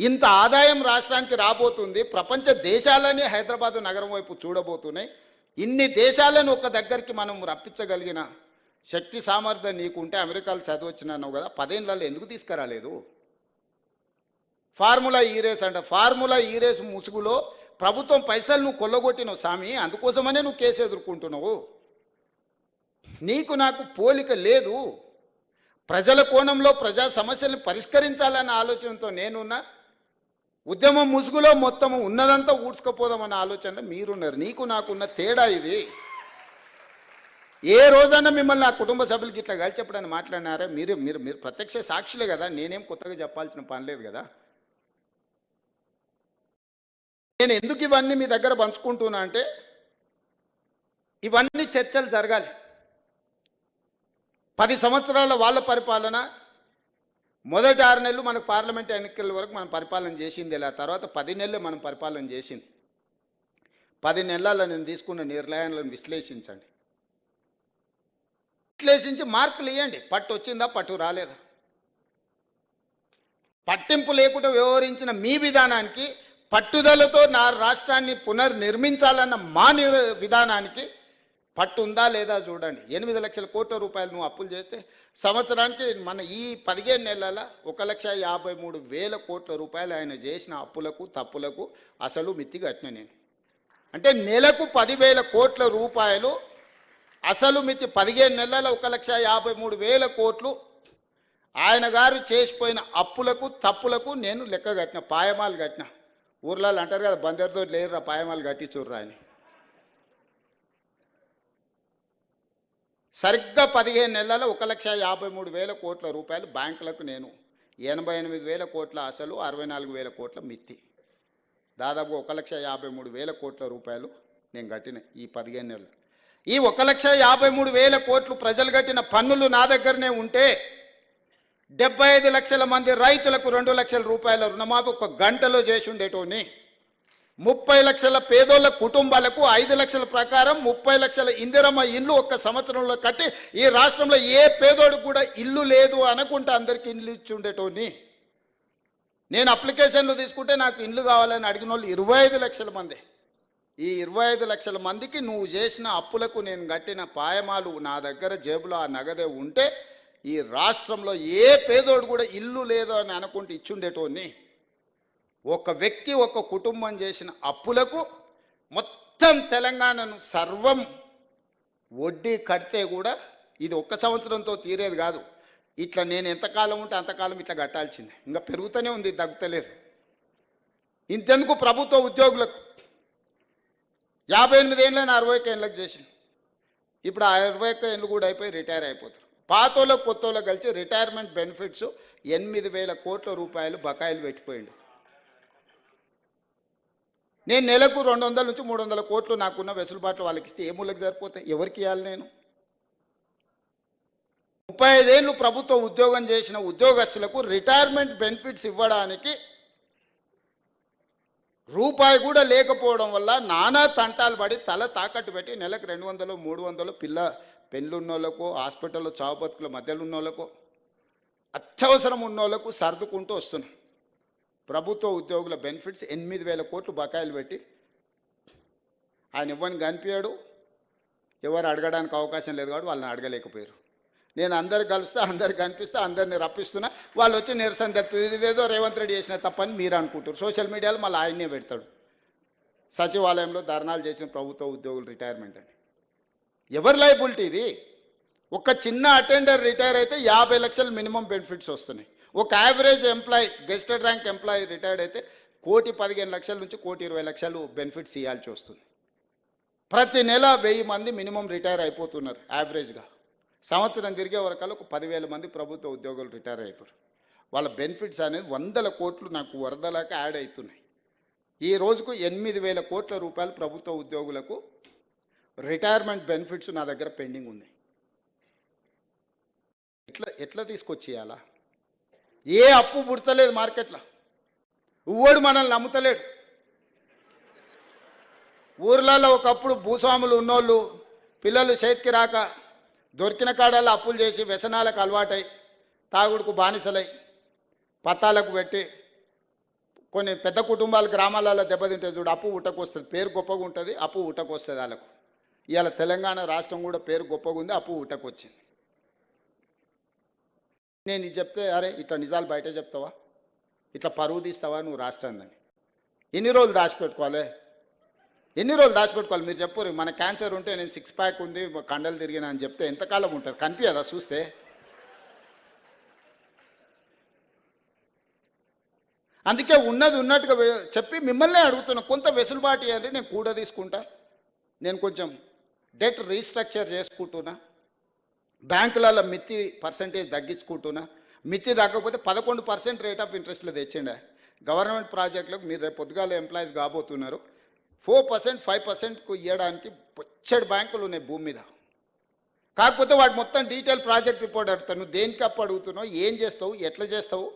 ఇంత ఆదాయం రాష్ట్రానికి రాబోతుంది. ప్రపంచ దేశాలని హైదరాబాద్ నగరం వైపు చూడబోతున్నాయి. ఇన్ని దేశాలను ఒక దగ్గరికి మనం రప్పించగలిగిన శక్తి సామర్థ్యం నీకుంటే, అమెరికాలో చదివచ్చినావు కదా, 10 ఏళ్ళలో ఎందుకు తీసుకురాలేదు? ఫార్ములా ఈ రేస్ అంట. ఫార్ములా ఈ రేస్ ముసుగులో ప్రభుత్వం పైసలు నువ్వు కొల్లగొట్టినావు స్వామి. అందుకోసమనే నువ్వు కేసు ఎదుర్కొంటున్నావు. నీకు నాకు పోలిక లేదు. ప్రజల కోణంలో ప్రజా సమస్యలను పరిష్కరించాలన్న ఆలోచనతో నేనున్నా. ఉద్యమం ముసుగులో మొత్తం ఉన్నదంతా ఊడ్చుకపోదామన్న ఆలోచనలో మీరున్నారు. నీకు నాకున్న తేడా ఇది. ఏ రోజైనా మిమ్మల్ని నా కుటుంబ సభ్యులకి ఇట్లా కలిసి చెప్పడానికి మాట్లాడినారా? మీరు మీరు మీరు ప్రత్యక్ష సాక్షులే కదా. నేనేం కొత్తగా చెప్పాల్సిన పని లేదు కదా. నేను ఎందుకు ఇవన్నీ మీ దగ్గర పంచుకుంటున్నా అంటే, ఇవన్నీ చర్చలు జరగాలి. 10 సంవత్సరాల వాళ్ళ పరిపాలన, మొదటి 6 నెలలు మనకు పార్లమెంట్ ఎన్నికల వరకు మనం పరిపాలన చేసింది. ఇలా తర్వాత 10 నెలలు మనం పరిపాలన చేసింది. 10 నెలల్లో నేను తీసుకున్న నిర్ణయాలను విశ్లేషించండి. విశ్లేషించి మార్కులు ఇవ్వండి. పట్టు వచ్చిందా, పట్టు రాలేదా? పట్టింపు లేకుండా వ్యవహరించిన మీ విధానానికి, పట్టుదలతో నా రాష్ట్రాన్ని పునర్నిర్మించాలన్న మా విధానానికి పట్టు ఉందా లేదా చూడండి. 8 లక్షల కోట్ల రూపాయలు నువ్వు అప్పులు చేస్తే సంవత్సరానికి మన ఈ 15 నెలల 1,53,000 కోట్ల రూపాయలు ఆయన చేసిన అప్పులకు తప్పులకు అసలు మిత్తి కట్టిన నేను. అంటే నెలకు 10,000 కోట్ల రూపాయలు అసలు మిత్తి. 15 నెలల 1,53,000 కోట్లు ఆయన గారు చేసిపోయిన అప్పులకు తప్పులకు నేను లెక్క కట్టిన, పాయమాలు కట్టిన. ఊర్లలో అంటారు కదా, బందర్తో లేరురా పాయమాలు కట్టి చూర్రా అని. సరిగ్గా 15 నెలల 1,53,000 కోట్ల రూపాయలు బ్యాంకులకు నేను, 88,000 కోట్ల అసలు, 64,000 కోట్ల మిత్తి, దాదాపు 1,53,000 కోట్ల రూపాయలు నేను కట్టిన ఈ 15 నెలలు. ఈ 1,53,000 కోట్లు ప్రజలు కట్టిన పన్నులు నా దగ్గరనే ఉంటే 75 లక్షల మంది రైతులకు 2 లక్షల రూపాయల రుణమాఫీ ఒక గంటలో చేసి ఉండేటోని. 30 లక్షల పేదోళ్ళ కుటుంబాలకు 5 లక్షల ప్రకారం 30 లక్షల ఇందిరమ్మ ఇల్లు ఒక్క సంవత్సరంలో కట్టి ఈ రాష్ట్రంలో ఏ పేదోడికి కూడా ఇల్లు లేదు అనుకుంటే అందరికీ ఇల్లు ఇచ్చి ఉండేటోని. నేను అప్లికేషన్లు తీసుకుంటే నాకు ఇల్లు కావాలని అడిగిన వాళ్ళు 25 లక్షల మంది. ఈ 25 లక్షల మందికి నువ్వు చేసిన అప్పులకు నేను కట్టిన పాయమాలు నా దగ్గర జేబులో ఆ నగదే ఉంటే ఈ రాష్ట్రంలో ఏ పేదోడు కూడా ఇల్లు లేదు అని అనుకుంటే ఇచ్చుండేటోని. ఒక వ్యక్తి ఒక కుటుంబం చేసిన అప్పులకు మొత్తం తెలంగాణను సర్వం వడ్డీ కడితే కూడా ఇది ఒక్క సంవత్సరంతో తీరేది కాదు. ఇట్లా నేను ఎంతకాలం ఉంటే అంతకాలం ఇట్లా కట్టాల్సిందే. ఇంకా పెరుగుతూనే ఉంది, తగ్గుతలేదు. ఇంతెందుకు ప్రభుత్వ ఉద్యోగులకు 58 ఏళ్ళని 61 ఏళ్ళకి చేసింది. ఇప్పుడు ఆ 61 ఏళ్ళు కూడా అయిపోయి రిటైర్ అయిపోతారు. పాతోళ్ళకు కొత్తోళ్ళకి కలిసి రిటైర్మెంట్ బెనిఫిట్స్ 8,000 కోట్ల రూపాయలు బకాయిలు పెట్టిపోయింది. నేను నెలకు 200 నుంచి 300 కోట్లు నాకున్న వెసులుబాట్లు వాళ్ళకి ఇస్తే ఏ మూలకి సరిపోతాయి? ఎవరికి ఇవ్వాలి? నేను 35 ఏళ్ళు ప్రభుత్వ ఉద్యోగం చేసిన ఉద్యోగస్తులకు రిటైర్మెంట్ బెనిఫిట్స్ ఇవ్వడానికి రూపాయి కూడా లేకపోవడం వల్ల నానా తంటాలు పడి తల తాకట్టు పెట్టి నెలకు 200, 300 పెళ్ళున్నోళ్ళకు, హాస్పిటల్లో చావు బతుకుల మధ్యలో ఉన్నోళ్ళకు, అత్యవసరం ఉన్నోళ్ళకు సర్దుకుంటూ వస్తున్నాం. ప్రభుత్వ ఉద్యోగుల బెనిఫిట్స్ 8,000 కోట్లు బకాయిలు పెట్టి ఆయన ఇవ్వని కనిపించాడు. ఎవరు అడగడానికి అవకాశం లేదు కాబట్టి వాళ్ళని అడగలేకపోయారు. నేను అందరు కలిస్తే అందరికి కనిపిస్తే అందరిని రప్పిస్తున్నా. వాళ్ళు వచ్చి నిరసన తెలుపుతారు. ఇదేదో రేవంత్ రెడ్డి చేసిన తప్పని మీరు అనుకుంటారు. సోషల్ మీడియాలో మళ్ళీ ఆయన్నే పెడతాడు, సచివాలయంలో ధర్నాలు చేసిన ప్రభుత్వ ఉద్యోగులు రిటైర్మెంట్ అని. ఎవరి లైబిలిటీ ఇది? ఒక చిన్న అటెండర్ రిటైర్ అయితే 50 లక్షలు మినిమం బెనిఫిట్స్ వస్తున్నాయి. ఒక average employee, gazetted rank employee retired అయితే 1,15,00,000 నుంచి 1,20,00,000 బెనిఫిట్స్ ఇవ్వాల్సి వస్తుంది. ప్రతి నెల 1000 మంది మినిమం రిటైర్ అయిపోతున్నారు యావరేజ్గా. సంవత్సరం తిరిగే వరకల్లా ఒక 10,000 మంది ప్రభుత్వ ఉద్యోగులు రిటైర్ అవుతారు. వాళ్ళ బెనిఫిట్స్ అనేది 100 కోట్లు నాకు వరదలాగా యాడ్ అవుతున్నాయి. ఈ రోజుకు 8,000 కోట్ల రూపాయలు ప్రభుత్వ ఉద్యోగులకు రిటైర్మెంట్ బెనిఫిట్స్ నా దగ్గర పెండింగ్ ఉన్నాయి. ఎట్లా తీసుకొచ్చేయాలా? ఏ అప్పు పుడతలేదు మార్కెట్లో. ఊడు మనల్ని నమ్ముతలేడు. ఊర్లలో ఒకప్పుడు భూస్వాములు ఉన్నోళ్ళు పిల్లలు చేతికి రాక దొరికిన కాడల్లో అప్పులు చేసి వ్యసనాలకు అలవాటై తాగుడుకు బానిసలై పత్తాలకు పెట్టి కొన్ని పెద్ద కుటుంబాలు గ్రామాలలో దెబ్బతింటే చూడు, అప్పు ఉట్టకొస్తుంది, పేరు గొప్పగా ఉంటుంది, అప్పు ఉట్టకొస్తుంది వాళ్ళకు. ఇవాళ తెలంగాణ రాష్ట్రం కూడా పేరు గొప్పగా ఉంది, అప్పు ఉట్టకొచ్చింది. నేను ఇది చెప్తే అరే ఇట్లా నిజాలు బయట చెప్తావా, ఇట్లా పరువు తీస్తావా నువ్వు రాష్ట్రాన్ని? ఎన్ని రోజులు దాచిపెట్టుకోవాలి, ఎన్ని రోజులు దాచిపెట్టుకోవాలి మీరు చెప్పరు. మన క్యాన్సర్ ఉంటే నేను 6 ప్యాక్ ఉంది కండలు తిరిగినా అని చెప్తే ఎంతకాలం ఉంటుంది? కనిపించదా చూస్తే? అందుకే ఉన్నది ఉన్నట్టుగా చెప్పి మిమ్మల్నే అడుగుతున్నా, కొంత వెసులుబాటు ఇవ్వండి, నేను కూడా తీసుకుంటా, నేను కొంచెం డెట్ రీస్ట్రక్చర్ చేసుకుంటున్నా, బ్యాంకులలో మిత్తి పర్సంటేజ్ తగ్గించుకుంటున్నా. మిత్తి తగ్గకపోతే 11% రేట్ ఆఫ్ ఇంట్రెస్ట్లో తెచ్చిండే గవర్నమెంట్ ప్రాజెక్టులకు. మీరు రేపు పొద్దుగాల ఎంప్లాయీస్ కాబోతున్నారు, 4% 5%కు ఇవ్వడానికి పొచ్చడి బ్యాంకులు ఉన్నాయి భూమి మీద. కాకపోతే వాడు మొత్తం డీటెయిల్ ప్రాజెక్ట్ రిపోర్ట్ అడుగుతాను, నువ్వు దేనికి అప్పు అడుగుతున్నావు, ఏం చేస్తావు, ఎట్లా చేస్తావు,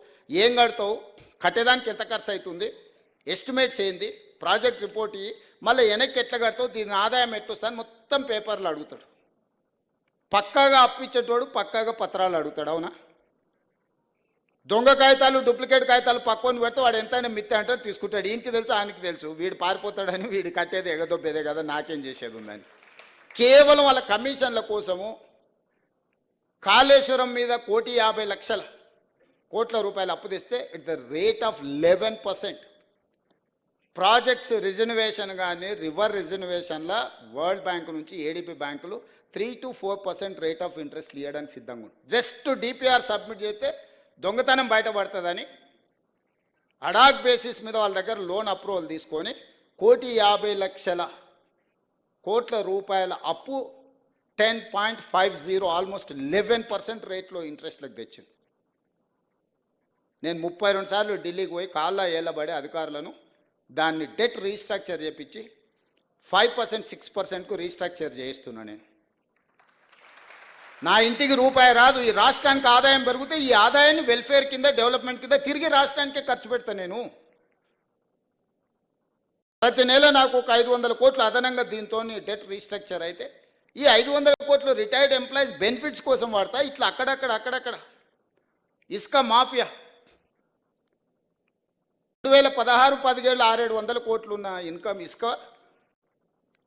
ఏం కడతావు, కట్టేదానికి ఎంత ఖర్చు అవుతుంది, ఎస్టిమేట్స్ ఏంది, ప్రాజెక్ట్ రిపోర్ట్ ఇవి, మళ్ళీ వెనక్కి ఎట్లా కడతావు, దీని ఆదాయం ఎట్లొస్తాను మొత్తం పేపర్లు అడుగుతాడు. పక్కాగా అప్పు ఇచ్చేటోడు పక్కాగా పత్రాలు అడుగుతాడు, అవునా? దొంగ కాగితాలు డూప్లికేట్ కాగితాలు పక్కన పెడితే వాడు ఎంతైనా మిత్తి అంటే తీసుకుంటాడు. ఈయనకి తెలుసు ఆయనకి తెలుసు, వీడు పారిపోతాడని వీడు కట్టేది ఎగదొబ్బేదే కదా, నాకేం చేసేది ఉందని. కేవలం వాళ్ళ కమిషన్ల కోసము కాళేశ్వరం మీద 1,50,00,000 కోట్ల రూపాయలు అప్పు తెస్తే it the rate of 11%. Projects reservation కానీ రివర్ రిజర్వేషన్ల వరల్డ్ బ్యాంక్ నుంచి ఏడీపీ బ్యాంకులు 3 to 4% రేట్ ఆఫ్ ఇంట్రెస్ట్ ఇవ్వడానికి సిద్ధంగా ఉంది. జస్ట్ డిపిఆర్ సబ్మిట్ చేస్తే దొంగతనం బయటపడుతుందని అడాక్ బేసిస్ మీద వాళ్ళ దగ్గర లోన్ అప్రూవల్ తీసుకొని 1,50,00,000 కోట్ల రూపాయల అప్పు 10.50 ఆల్మోస్ట్ 11% రేట్లో ఇంట్రెస్ట్లకు తెచ్చింది. నేను 32 సార్లు ఢిల్లీకి పోయి కాళ్ళ ఏళ్ళబడి అధికారులను దాన్ని డెట్ రీస్ట్రక్చర్ చేయించి 5% 6%కు రీస్ట్రక్చర్ చేయిస్తున్నా. నేను నా ఇంటికి రూపాయి రాదు, ఈ రాష్ట్రానికి ఆదాయం పెరిగితే ఈ ఆదాయాన్ని వెల్ఫేర్ కింద డెవలప్మెంట్ కింద తిరిగి రాష్ట్రానికే ఖర్చు పెడతాను. నేను ప్రతి నెల నాకు ఒక 500 కోట్లు అదనంగా దీంతో డెట్ రీస్ట్రక్చర్ అయితే ఈ 500 కోట్లు రిటైర్డ్ ఎంప్లాయీస్ బెనిఫిట్స్ కోసం వాడతా. ఇట్లా అక్కడక్కడ ఇసుక మాఫియా 2016-17 600-700 కోట్లు ఉన్న ఇన్కమ్ ఇసుక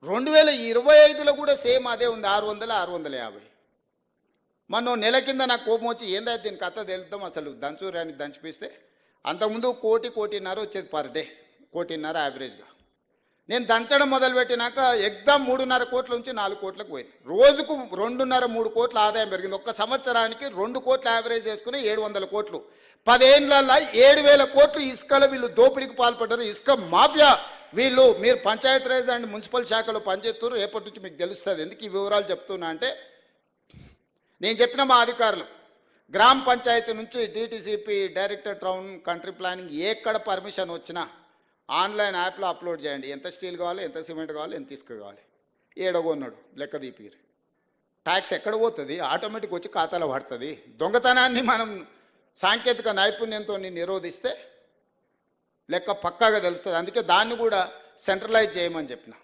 2025లో కూడా సేమ్ అదే ఉంది, 600-650. మనం నెల కింద నాకు కోపం వచ్చి ఏందైతే దీని కథ తెలుద్దాం అసలు దంచురాని దంచిపిస్తే అంతకుముందు 1,500 వచ్చేది పర్ డే, 1,500 యావరేజ్గా. నేను దంచడం మొదలుపెట్టినాక ఎగ్దాం 3.5 కోట్ల నుంచి 4 కోట్లకు పోయింది. రోజుకు 2.5-3 కోట్ల ఆదాయం పెరిగింది. ఒక్క సంవత్సరానికి 2 కోట్ల యావరేజ్ చేసుకుని 700 కోట్లు. 10 ఏళ్ళల్లో 7,000 కోట్లు ఇసుకలో వీళ్ళు దోపిడీకి పాల్పడ్డారు. ఇసుక మాఫియా వీళ్ళు. మీరు పంచాయతీరాజ్ అండ్ మున్సిపల్ శాఖలో పనిచేస్తున్నారు, రేపటి నుంచి మీకు తెలుస్తుంది. ఎందుకు ఈ వివరాలు చెప్తున్నా అంటే, నేను చెప్పిన మా అధికారులు గ్రామ పంచాయతీ నుంచి DTCP, director town country planning ఎక్కడ పర్మిషన్ వచ్చినా ఆన్లైన్ యాప్లో అప్లోడ్ చేయండి. ఎంత స్టీల్ కావాలి, ఎంత సిమెంట్ కావాలి, ఎంత ఇసుక కావాలి, ఏడగొన్నాడు లెక్క దీపిరి. ట్యాక్స్ ఎక్కడ పోతుంది, ఆటోమేటిక్ వచ్చి ఖాతాలో పడుతుంది. దొంగతనాన్ని మనం సాంకేతిక నైపుణ్యంతో నిరోధిస్తే లెక్క పక్కాగా తెలుస్తుంది. అందుకే దాన్ని కూడా సెంట్రలైజ్ చేయమని చెప్పిన.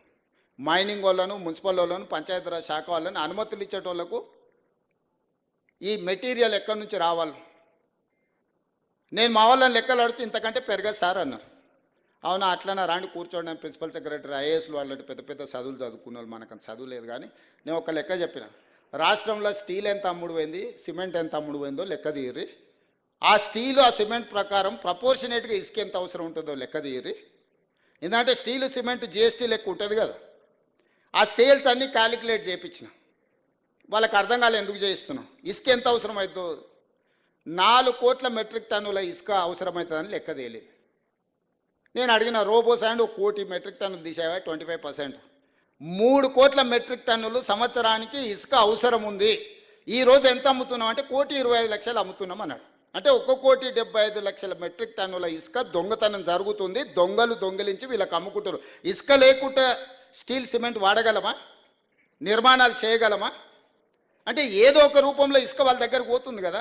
మైనింగ్ వాళ్ళను, మున్సిపల్ వాళ్ళను, పంచాయతీరాజ్ శాఖ వాళ్ళని అనుమతులు ఇచ్చేటోళ్లకు ఈ మెటీరియల్ ఎక్కడి నుంచి రావాలి. నేను మా వాళ్ళని లెక్కలు అడిగితే ఇంతకంటే పెరగదు సార్ అన్నారు. అవునా, అట్లనే రాండి కూర్చోండి. నేను ప్రిన్సిపల్ సెక్రటరీ, ఐఏఎస్లు వాళ్ళంటే పెద్ద పెద్ద చదువులు చదువుకున్న వాళ్ళు, మనకు చదువు లేదు. కానీ నేను ఒక లెక్క చెప్పిన, రాష్ట్రంలో స్టీల్ ఎంత అమ్ముడు పోయింది, సిమెంట్ ఎంత అమ్ముడు పోయిందో లెక్క తీయరి. ఆ స్టీలు ఆ సిమెంట్ ప్రకారం ప్రపోర్షనేట్గా ఇసుక ఎంత అవసరం ఉంటుందో లెక్క తీయరి. ఎందుకంటే స్టీలు సిమెంట్ జిఎస్టీ లెక్క ఉంటుంది కదా. ఆ సేల్స్ అన్నీ క్యాలిక్యులేట్ చేయించిన. వాళ్ళకి అర్థం కాలే ఎందుకు చేయిస్తున్నాం. ఇసుక ఎంత అవసరం అవుతుందో 4 కోట్ల మెట్రిక్ టన్నుల ఇసుక అవసరమవుతుందని లెక్క తేలింది. నేను అడిగిన రోబో శాండ్ 1 కోటి మెట్రిక్ టన్నులు తీసేవా, 25%. 3 కోట్ల మెట్రిక్ టన్నులు సంవత్సరానికి ఇసుక అవసరం ఉంది. ఈరోజు ఎంత అమ్ముతున్నాం అంటే 1,25,00,000 అమ్ముతున్నాం అన్నాడు. అంటే 1,75,00,000 మెట్రిక్ టన్నుల ఇసుక దొంగతనం జరుగుతుంది. దొంగలు దొంగిలించి వీళ్ళకి అమ్ముకుంటారు. ఇసుక లేకుండా స్టీల్ సిమెంట్ వాడగలమా, నిర్మాణాలు చేయగలమా? అంటే ఏదో ఒక రూపంలో ఇసుక వాళ్ళ దగ్గరకు పోతుంది కదా.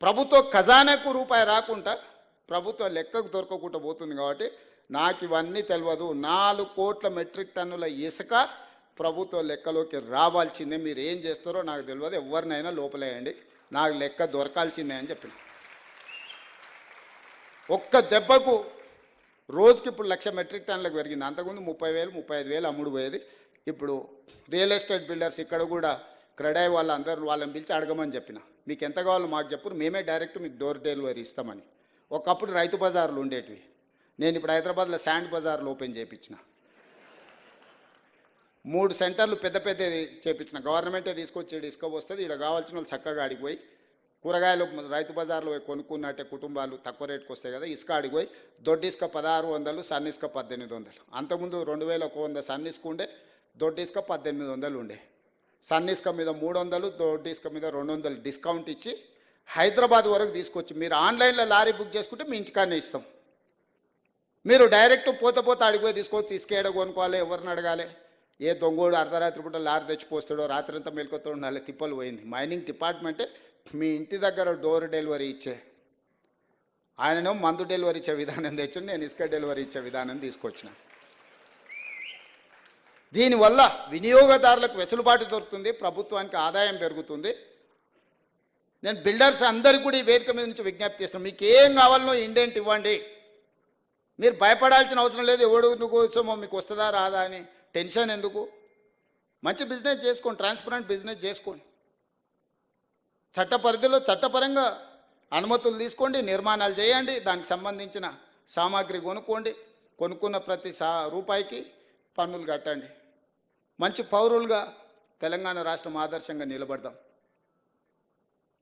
ప్రభుత్వ ఖజానాకు రూపాయి రాకుండా ప్రభుత్వ లెక్కకు దొరకకుండా పోతుంది. కాబట్టి నాకు ఇవన్నీ తెలియదు. 4 కోట్ల మెట్రిక్ టన్నుల ఇసుక ప్రభుత్వ లెక్కలోకి రావాల్సిందే. మీరు ఏం చేస్తారో నాకు తెలియదు, ఎవరినైనా లోపలేయండి, నాకు లెక్క దొరకాల్సిందే అని చెప్పిన. ఒక్క దెబ్బకు రోజుకి ఇప్పుడు 1,00,000 మెట్రిక్ టన్నులకు పెరిగింది. అంతకుముందు 30,000 35,000 అమ్ముడు పోయేది. ఇప్పుడు రియల్ ఎస్టేట్ బిల్డర్స్ ఇక్కడ కూడా క్రెడాయి వాళ్ళందరూ వాళ్ళని పిలిచి అడగమని చెప్పిన, మీకు ఎంత కావాలో మాకు చెప్పు, మేమే డైరెక్ట్ మీకు డోర్ డెలివరీ ఇస్తామని. ఒకప్పుడు రైతు బజార్లు ఉండేటివి, నేను ఇప్పుడు హైదరాబాద్లో శాండ్ బజార్లు ఓపెన్ చేయించిన. 3 సెంటర్లు పెద్ద పెద్దది చేయించిన. గవర్నమెంటే తీసుకొచ్చి తీసుకొస్తుంది. ఇక్కడ కావాల్సిన వాళ్ళు చక్కగా అడిగిపోయి కూరగాయలు రైతు బజార్లో పోయి కొనుక్కున్నట్టే కుటుంబాలు తక్కువ రేటుకి వస్తాయి కదా. ఇసుక అడిగిపోయి దొడ్డి ఇసుక 1600, సన్న ఇసుక 1800. అంతకుముందు 2100 సన్న ఇసుక ఉండే, దొడ్డి ఇసుక 1800 ఉండే. సన్న ఇసుక మీద 300, దొడ్డి ఇసుక మీద 200 డిస్కౌంట్ ఇచ్చి హైదరాబాద్ వరకు తీసుకొచ్చి మీరు ఆన్లైన్లో లారీ బుక్ చేసుకుంటే మీ ఇంటికాడనే ఇస్తాం. మీరు డైరెక్ట్ పోతే అడిగిపోయి తీసుకొచ్చి ఇసుక ఏడ కొనుక్కోవాలి, ఎవరిని అడగాలి? ఏ దొంగోడు అర్ధరాత్రి పూట లారీ తెచ్చిపోస్తాడో, రాత్రి అంతా మెలకుతూ ఉండాలి, తిప్పలు పోయింది. మైనింగ్ డిపార్ట్మెంటే మీ ఇంటి దగ్గర డోర్ డెలివరీ ఇచ్చే, ఆయననేమో మందు డెలివరీ ఇచ్చే విధానం తెచ్చి నేను ఇసుక డెలివరీ ఇచ్చే విధానం తీసుకొచ్చిన. దీనివల్ల వినియోగదారులకు వెసులుబాటు దొరుకుతుంది, ప్రభుత్వానికి ఆదాయం పెరుగుతుంది. నేను బిల్డర్స్ అందరికీ కూడా ఈ వేదిక మీద నుంచి విజ్ఞప్తి చేస్తున్నాను, మీకు ఏం కావాలనో ఇండెంట్ ఇవ్వండి. మీరు భయపడాల్సిన అవసరం లేదు, ఎవడు కోసమో మీకు వస్తుందా రాదా అని టెన్షన్ ఎందుకు. మంచి బిజినెస్ చేసుకోండి, ట్రాన్స్పరెంట్ బిజినెస్ చేసుకోండి. చట్ట పరిధిలో చట్టపరంగా అనుమతులు తీసుకోండి, నిర్మాణాలు చేయండి, దానికి సంబంధించిన సామాగ్రి కొనుక్కోండి, కొనుక్కున్న ప్రతి రూపాయికి పన్నులు కట్టండి. మంచి పౌరులుగా తెలంగాణ రాష్ట్రం ఆదర్శంగా నిలబడదాం.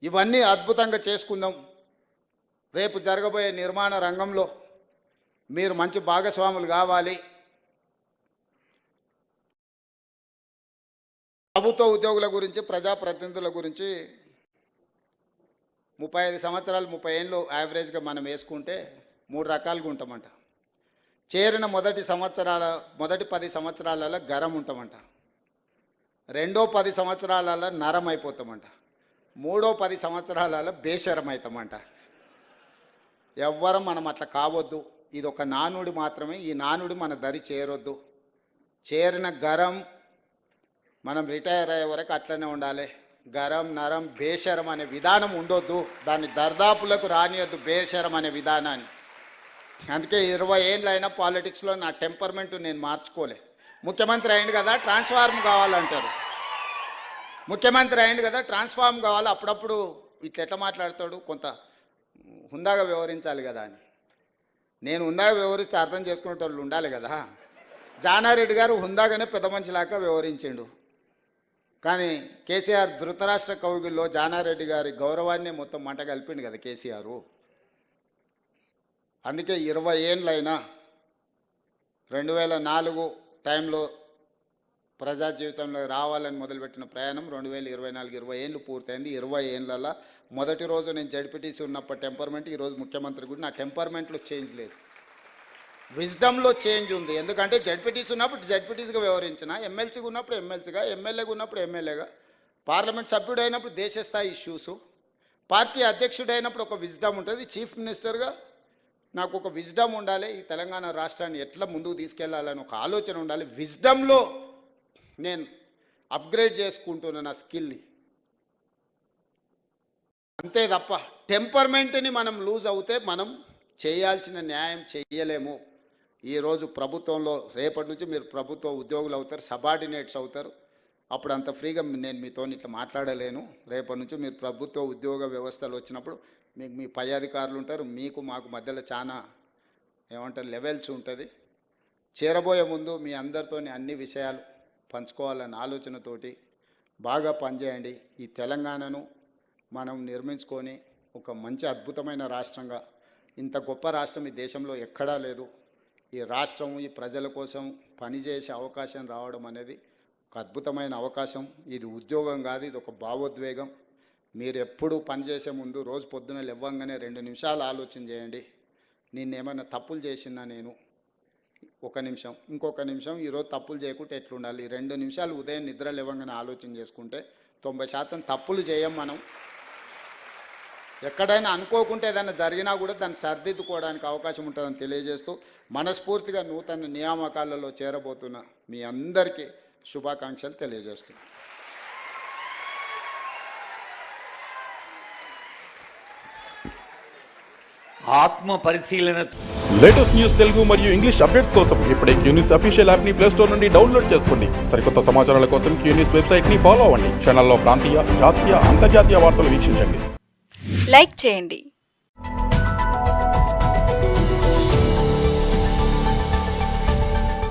ఇవన్నీ అద్భుతంగా చేసుకుందాం. రేపు జరగబోయే నిర్మాణ రంగంలో మీరు మంచి భాగస్వాములు కావాలి. ప్రభుత్వ ఉద్యోగుల గురించి, ప్రజాప్రతినిధుల గురించి 35 సంవత్సరాలు 30 ఏళ్ళు యావరేజ్గా మనం వేసుకుంటే 3 రకాలుగా ఉంటామంట. చేరిన మొదటి 10 సంవత్సరాలలో గరం ఉంటామంట, రెండో 10 సంవత్సరాలలో నరం అయిపోతామంట, మూడో 10 సంవత్సరాలలో బేషరం అవుతామంట. ఎవ్వరం మనం అట్లా కావద్దు. ఇది ఒక నానుడి మాత్రమే. ఈ నానుడి మన దరి చేరొద్దు. చేరిన గరం మనం రిటైర్ అయ్యే వరకు అట్లనే ఉండాలి. గరం నరం బేషరం అనే విధానం ఉండొద్దు, దాన్ని దర్దాపులకు రానియొద్దు బేషరం అనే విధానాన్ని. అందుకే 20 ఏళ్ళు అయినా పాలిటిక్స్లో నా టెంపర్మెంట్ నేను మార్చుకోలే. ముఖ్యమంత్రి అయింది కదా ట్రాన్స్ఫార్మ్ కావాలంటారు, ముఖ్యమంత్రి అయింది కదా ట్రాన్స్ఫార్మ్ కావాలి. అప్పుడప్పుడు ఇట్లా మాట్లాడతాడు, కొంత హుందాగా వ్యవహరించాలి కదా అని. నేను హుందాగా వ్యవహరిస్తే అర్థం చేసుకునే వాళ్ళు ఉండాలి కదా. జానారెడ్డి గారు హుందాగానే పెద్ద మనిషిలాగా వ్యవహరించిండు, కానీ కేసీఆర్ ధృతరాష్ట్ర కౌగిల్లో జానారెడ్డి గారి గౌరవాన్ని మొత్తం మంట కలిపిండు కదా కేసీఆర్. అందుకే 20 ఏళ్ళైనా 2004 టైంలో ప్రజా జీవితంలో రావాలని మొదలుపెట్టిన ప్రయాణం 2024 20 ఏళ్ళు పూర్తయింది. 20 ఏళ్ళల్లో మొదటి రోజు నేను జడ్పీటీసీ ఉన్నప్పుడు టెంపర్మెంట్, ఈరోజు ముఖ్యమంత్రి కూడా నా టెంపర్మెంట్లో చేంజ్ లేదు, విజ్డమ్లో చేంజ్ ఉంది. ఎందుకంటే జడ్పీటీసీ ఉన్నప్పుడు జడ్పీటీసీగా వ్యవహరించిన, ఎమ్మెల్సీగా ఉన్నప్పుడు ఎమ్మెల్సీగా, ఎమ్మెల్యేగా ఉన్నప్పుడు ఎమ్మెల్యేగా, పార్లమెంట్ సభ్యుడు అయినప్పుడు దేశ స్థాయి ఇష్యూసు, పార్టీ అధ్యక్షుడు అయినప్పుడు ఒక విజ్డమ్ ఉంటుంది. చీఫ్ మినిస్టర్గా నాకు ఒక విజ్డమ్ ఉండాలి, ఈ తెలంగాణ రాష్ట్రాన్ని ఎట్లా ముందుకు తీసుకెళ్లాలని ఒక ఆలోచన ఉండాలి. విజ్డమ్లో నేను అప్గ్రేడ్ చేసుకుంటున్న నా స్కిల్ని, అంతే తప్ప టెంపర్మెంట్ని మనం లూజ్ అవుతే మనం చేయాల్సిన న్యాయం చేయలేము. ఈరోజు ప్రభుత్వంలో రేపటి నుంచి మీరు ప్రభుత్వ ఉద్యోగులు అవుతారు, సబార్డినేట్స్ అవుతారు. అప్పుడు అంత ఫ్రీగా నేను మీతో ఇట్లా మాట్లాడలేను. రేపటి నుంచి మీరు ప్రభుత్వ ఉద్యోగ వ్యవస్థలు వచ్చినప్పుడు మీకు మీ పై అధికారులు ఉంటారు, మీకు మాకు మధ్యలో చాలా ఏమంటారు లెవెల్స్ ఉంటుంది. చేరబోయే ముందు మీ అందరితోని అన్ని విషయాలు పంచుకోవాలన్న ఆలోచనతోటి బాగా పనిచేయండి. ఈ తెలంగాణను మనం నిర్మించుకొని ఒక మంచి అద్భుతమైన రాష్ట్రంగా, ఇంత గొప్ప రాష్ట్రం ఈ దేశంలో ఎక్కడా లేదు. ఈ రాష్ట్రం ఈ ప్రజల కోసం పనిచేసే అవకాశం రావడం అనేది ఒక అద్భుతమైన అవకాశం. ఇది ఉద్యోగం కాదు, ఇది ఒక భావోద్వేగం. మీరు ఎప్పుడు పనిచేసే ముందు రోజు పొద్దున లేవగానే 2 నిమిషాలు ఆలోచన చేయండి, నిన్నేమైనా తప్పులు చేసినా నేను, ఒక నిమిషం, ఇంకొక నిమిషం, ఈరోజు తప్పులు చేయకుంటే ఎట్లుండాలి. 2 నిమిషాలు ఉదయం నిద్ర లేవగానే ఆలోచన చేసుకుంటే 90% తప్పులు చేయం మనం. ఎక్కడైనా అనుకోకుంటే ఏదైనా జరిగినా కూడా దాన్ని సరిదిద్దుకోవడానికి అవకాశం ఉంటుందని తెలియజేస్తూ మనస్ఫూర్తిగా నూతన నియామకాలలో చేరబోతున్న మీ అందరికీ శుభాకాంక్షలు తెలియజేస్తున్నాను. ఆత్మ పరిశీలన. లేటెస్ట్ న్యూస్ తెలుగు మరియు ఇంగ్లీష్ అప్డేట్స్ కోసం ఇప్పుడే క్యూ న్యూస్ అఫీషియల్ యాప్ ని ప్లే స్టోర్ నుండి డౌన్లోడ్ చేసుకోండి. సరికొత్త సమాచారాల కోసం క్యూ న్యూస్ వెబ్సైట్ ని ఫాలో అవ్వండి. ఛానల్లో ప్రాంతీయ, జాతీయ, అంతర్జాతీయ వార్తలు వీక్షించండి. లైక్ చేయండి.